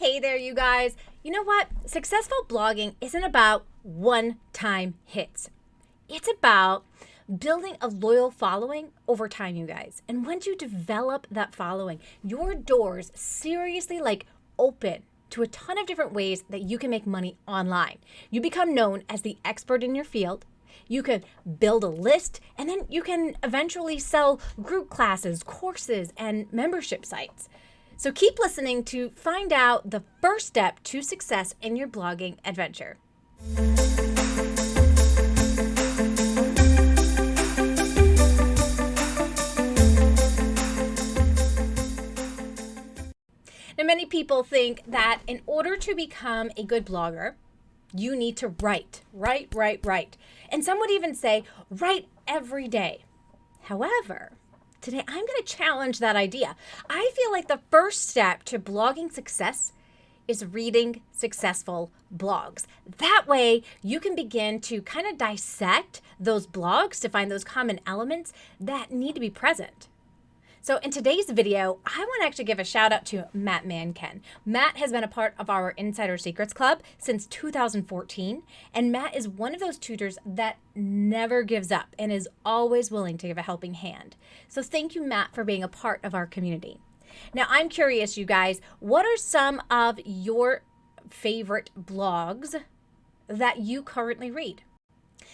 Hey there, you guys. You know what? Successful blogging isn't about one-time hits. It's about building a loyal following over time, you guys. And once you develop that following, your doors seriously open to a ton of different ways that you can make money online. You become known as the expert in your field. You can build a list, and then you can eventually sell group classes, courses, and membership sites. So keep listening to find out the first step to success in your blogging adventure. Now, many people think that in order to become a good blogger, you need to write. And some would even say, write every day. However, today I'm going to challenge that idea. I feel like the first step to blogging success is reading successful blogs. That way you can begin to kind of dissect those blogs to find those common elements that need to be present. So in today's video, I want to actually give a shout out to Matt Manken. Matt has been a part of our Insider Secrets Club since 2014, and Matt is one of those tutors that never gives up and is always willing to give a helping hand. So thank you, Matt, for being a part of our community. Now, I'm curious, you guys, what are some of your favorite blogs that you currently read?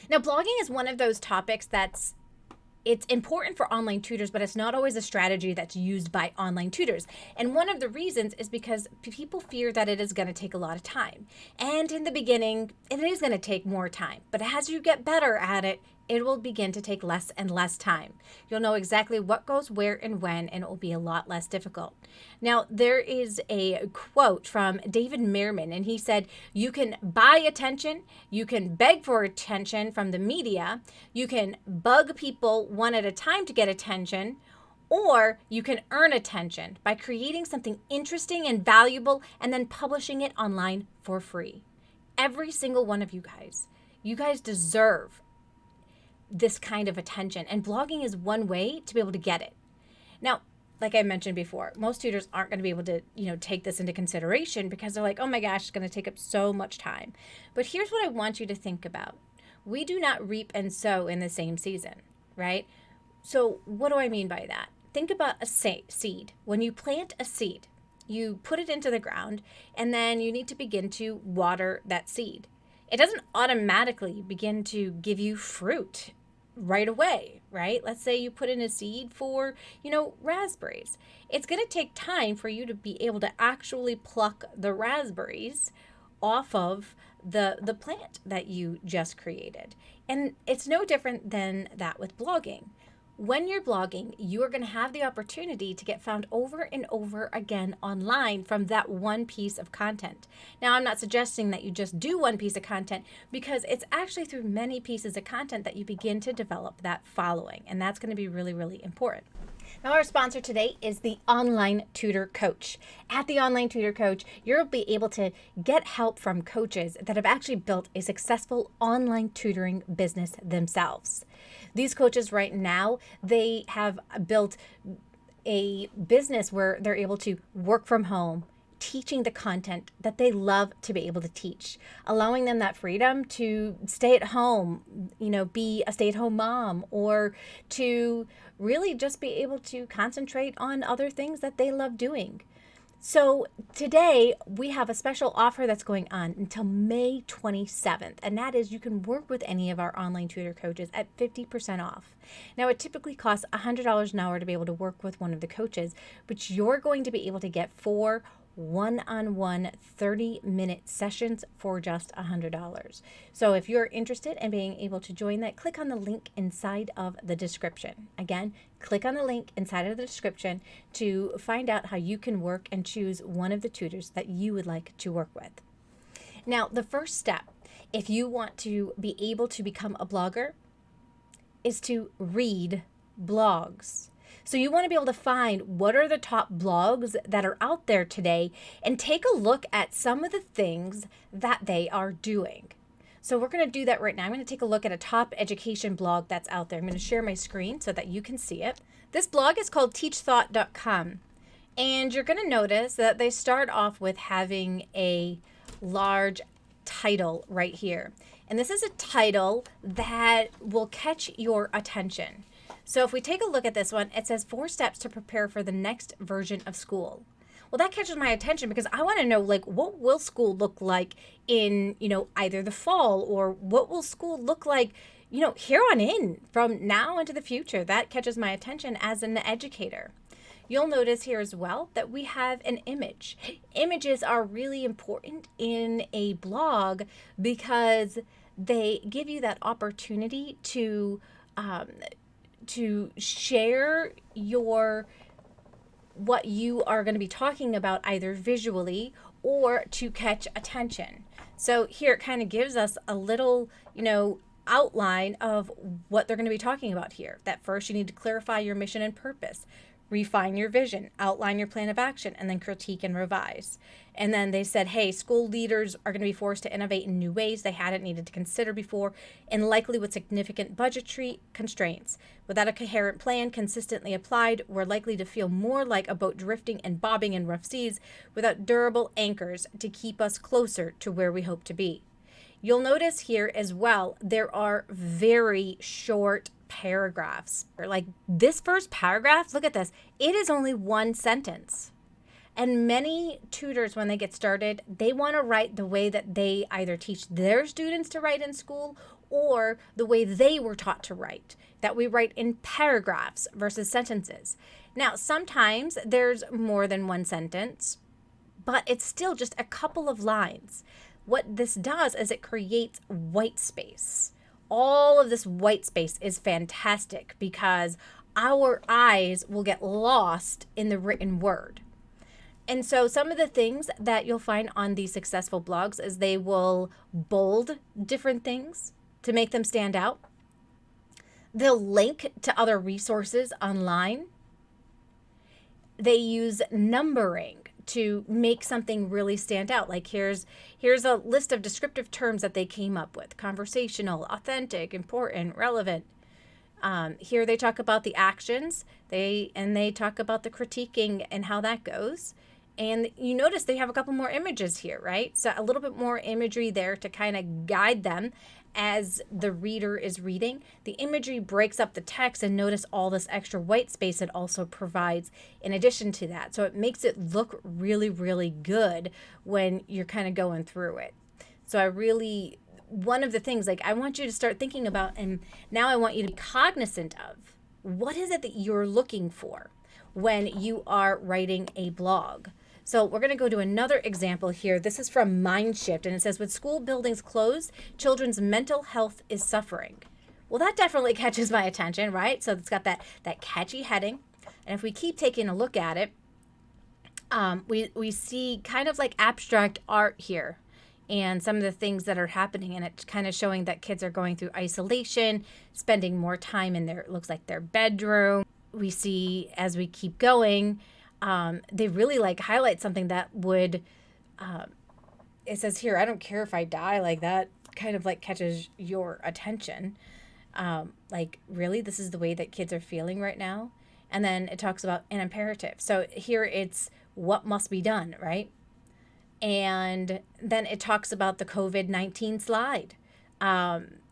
Now, blogging is one of those topics it's important for online tutors, but it's not always a strategy that's used by online tutors. And one of the reasons is because people fear that it is going to take a lot of time. And in the beginning, it is going to take more time. But as you get better at it, it will begin to take less and less time. You'll know exactly what goes where and when, and it will be a lot less difficult. Now, there is a quote from David Meerman, and he said, you can buy attention, you can beg for attention from the media, you can bug people one at a time to get attention, or you can earn attention by creating something interesting and valuable and then publishing it online for free. Every single one of you guys deserve this kind of attention, and blogging is one way to be able to get it. Now, like I mentioned before, most tutors aren't going to be able to, take this into consideration because they're like, oh my gosh, it's going to take up so much time. But here's what I want you to think about. We do not reap and sow in the same season, right? So what do I mean by that? Think about a seed. When you plant a seed, you put it into the ground, and then you need to begin to water that seed. It doesn't automatically begin to give you fruit right away, right? Let's say you put in a seed for, raspberries. It's going to take time for you to be able to actually pluck the raspberries off of the plant that you just created. And it's no different than that with blogging. When you're blogging, you are going to have the opportunity to get found over and over again online from that one piece of content. Now, I'm not suggesting that you just do one piece of content, because it's actually through many pieces of content that you begin to develop that following. And that's going to be really, really important. Now, our sponsor today is the Online Tutor Coach. At the Online Tutor Coach, you'll be able to get help from coaches that have actually built a successful online tutoring business themselves. These coaches right now, they have built a business where they're able to work from home, teaching the content that they love to be able to teach, allowing them that freedom to stay at home, be a stay-at-home mom, or to really just be able to concentrate on other things that they love doing. So today we have a special offer that's going on until May 27th, and that is you can work with any of our online tutor coaches at 50% off. Now, it typically costs $100 an hour to be able to work with one of the coaches, but you're going to be able to get 4 one-on-one 30-minute sessions for just $100. So if you're interested in being able to join that, click on the link inside of the description. Again, click on the link inside of the description to find out how you can work and choose one of the tutors that you would like to work with. Now, the first step, if you want to be able to become a blogger, is to read blogs. So you want to be able to find what are the top blogs that are out there today and take a look at some of the things that they are doing. So we're going to do that right now. I'm going to take a look at a top education blog that's out there. I'm going to share my screen so that you can see it. This blog is called teachthought.com. And you're going to notice that they start off with having a large title right here. And this is a title that will catch your attention. So if we take a look at this one, it says 4 steps to prepare for the next version of school. Well, that catches my attention because I want to know, like, what will school look like in, either the fall, or what will school look like, here on in from now into the future. That catches my attention as an educator. You'll notice here as well that we have an image. Images are really important in a blog because they give you that opportunity to share what you are going to be talking about either visually or to catch attention. So here it kind of gives us a little, outline of what they're going to be talking about here. That first you need to clarify your mission and purpose, refine your vision, outline your plan of action, and then critique and revise. And then they said, hey, school leaders are going to be forced to innovate in new ways they hadn't needed to consider before, and likely with significant budgetary constraints. Without a coherent plan consistently applied, we're likely to feel more like a boat drifting and bobbing in rough seas without durable anchors to keep us closer to where we hope to be. You'll notice here as well, there are very short paragraphs. Like this first paragraph, look at this. It is only 1 sentence. And many tutors, when they get started, they want to write the way that they either teach their students to write in school or the way they were taught to write, that we write in paragraphs versus sentences. Now, sometimes there's more than 1 sentence, but it's still just a couple of lines. What this does is it creates white space. All of this white space is fantastic because our eyes will get lost in the written word. And so some of the things that you'll find on these successful blogs is they will bold different things to make them stand out. They'll link to other resources online. They use numbering to make something really stand out. Like here's a list of descriptive terms that they came up with: conversational, authentic, important, relevant. Here they talk about the actions. They talk about the critiquing and how that goes. And you notice they have a couple more images here, right? So a little bit more imagery there to kind of guide them as the reader is reading. The imagery breaks up the text, and notice all this extra white space it also provides in addition to that. So it makes it look really, really good when you're kind of going through it. So one of the things, like, I want you to start thinking about, and now I want you to be cognizant of, what is it that you're looking for when you are writing a blog? So we're going to go to another example here. This is from Mindshift, and it says, with school buildings closed, children's mental health is suffering. Well, that definitely catches my attention, right? So it's got that catchy heading. And if we keep taking a look at it, we see kind of like abstract art here and some of the things that are happening. And it's kind of showing that kids are going through isolation, spending more time in it looks like their bedroom. We see, as we keep going, they really highlight something that would, it says here, I don't care if I die, like that kind of catches your attention. Really, this is the way that kids are feeling right now. And then it talks about an imperative. So here it's what must be done, right? And then it talks about the COVID-19 slide.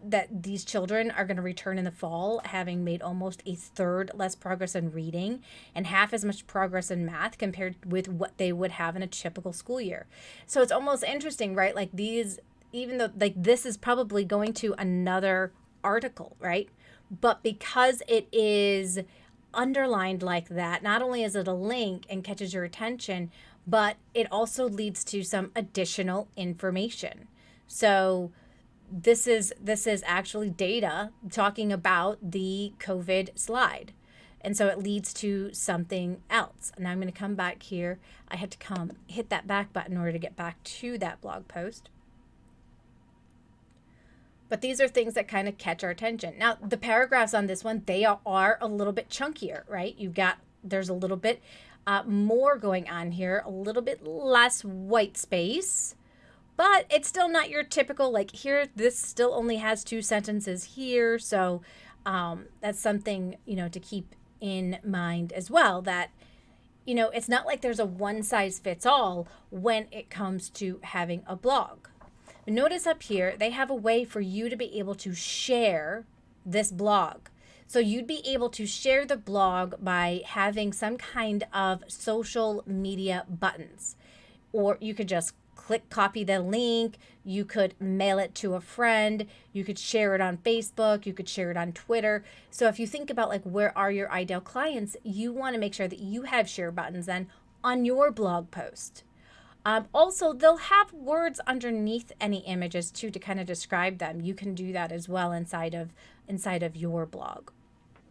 That these children are going to return in the fall, having made almost a third less progress in reading and half as much progress in math compared with what they would have in a typical school year. So it's almost interesting, right? Like these, even though this is probably going to another article, right? But because it is underlined like that, not only is it a link and catches your attention, but it also leads to some additional information. So this is actually data talking about the COVID slide. And so it leads to something else. And I'm going to come back here. I had to hit that back button in order to get back to that blog post. But these are things that kind of catch our attention. Now, the paragraphs on this one, they are a little bit chunkier, right? There's a little bit more going on here, a little bit less white space. But it's still not your typical, here, this still only has 2 sentences here. So that's something, to keep in mind as well, that you know, it's not like there's a one size fits all when it comes to having a blog. Notice up here, they have a way for you to be able to share this blog. So you'd be able to share the blog by having some kind of social media buttons, or you could just click copy the link, you could mail it to a friend, you could share it on Facebook, you could share it on Twitter. So if you think about like where are your ideal clients, you want to make sure that you have share buttons then on your blog post. Also, they'll have words underneath any images too to kind of describe them. You can do that as well inside of your blog,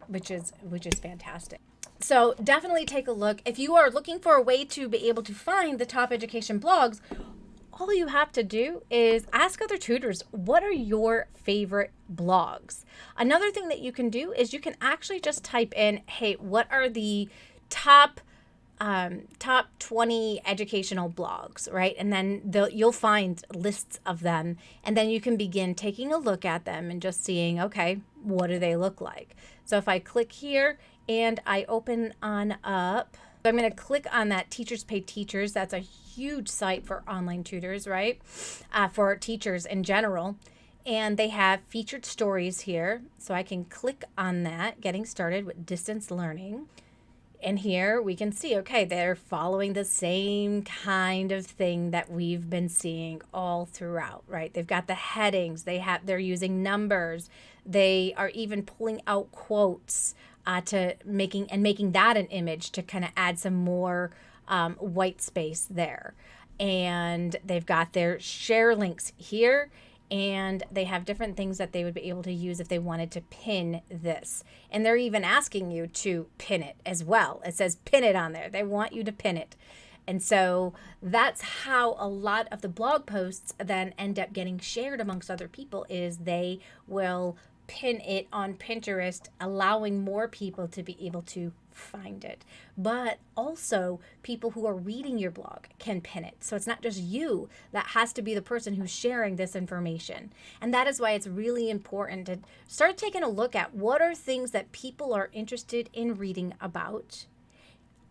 which is fantastic. So definitely take a look. If you are looking for a way to be able to find the top education blogs, all you have to do is ask other tutors, what are your favorite blogs? Another thing that you can do is you can actually just type in, hey, what are the top 20 educational blogs, right? And then you'll find lists of them, and then you can begin taking a look at them and just seeing, okay, what do they look like? So if I click here and I open on up, so I'm going to click on that Teachers Pay Teachers. That's a huge site for online tutors, right? For teachers in general. And they have featured stories here. So I can click on that, getting started with distance learning. And here we can see, okay, they're following the same kind of thing that we've been seeing all throughout, right? They've got the headings, they're using numbers, they are even pulling out quotes to making that an image to kind of add some more white space there. And they've got their share links here. And they have different things that they would be able to use if they wanted to pin this. And they're even asking you to pin it as well. It says pin it on there. They want you to pin it. And so that's how a lot of the blog posts then end up getting shared amongst other people, is they will pin it on Pinterest, allowing more people to be able to find it. But also people who are reading your blog can pin it. So it's not just you that has to be the person who's sharing this information. And that is why it's really important to start taking a look at what are things that people are interested in reading about.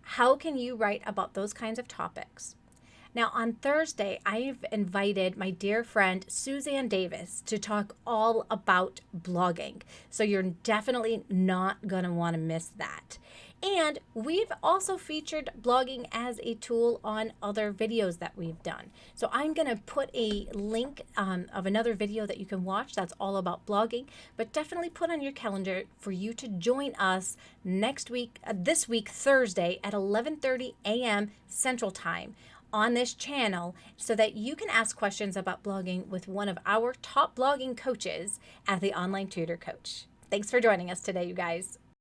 How can you write about those kinds of topics? Now, on Thursday, I've invited my dear friend Suzanne Davis to talk all about blogging. So you're definitely not going to want to miss that. And we've also featured blogging as a tool on other videos that we've done. So I'm going to put a link of another video that you can watch that's all about blogging, but definitely put on your calendar for you to join us next week, this week, Thursday at 11:30 a.m. Central Time on this channel, so that you can ask questions about blogging with one of our top blogging coaches at the Online Tutor Coach. Thanks for joining us today, you guys.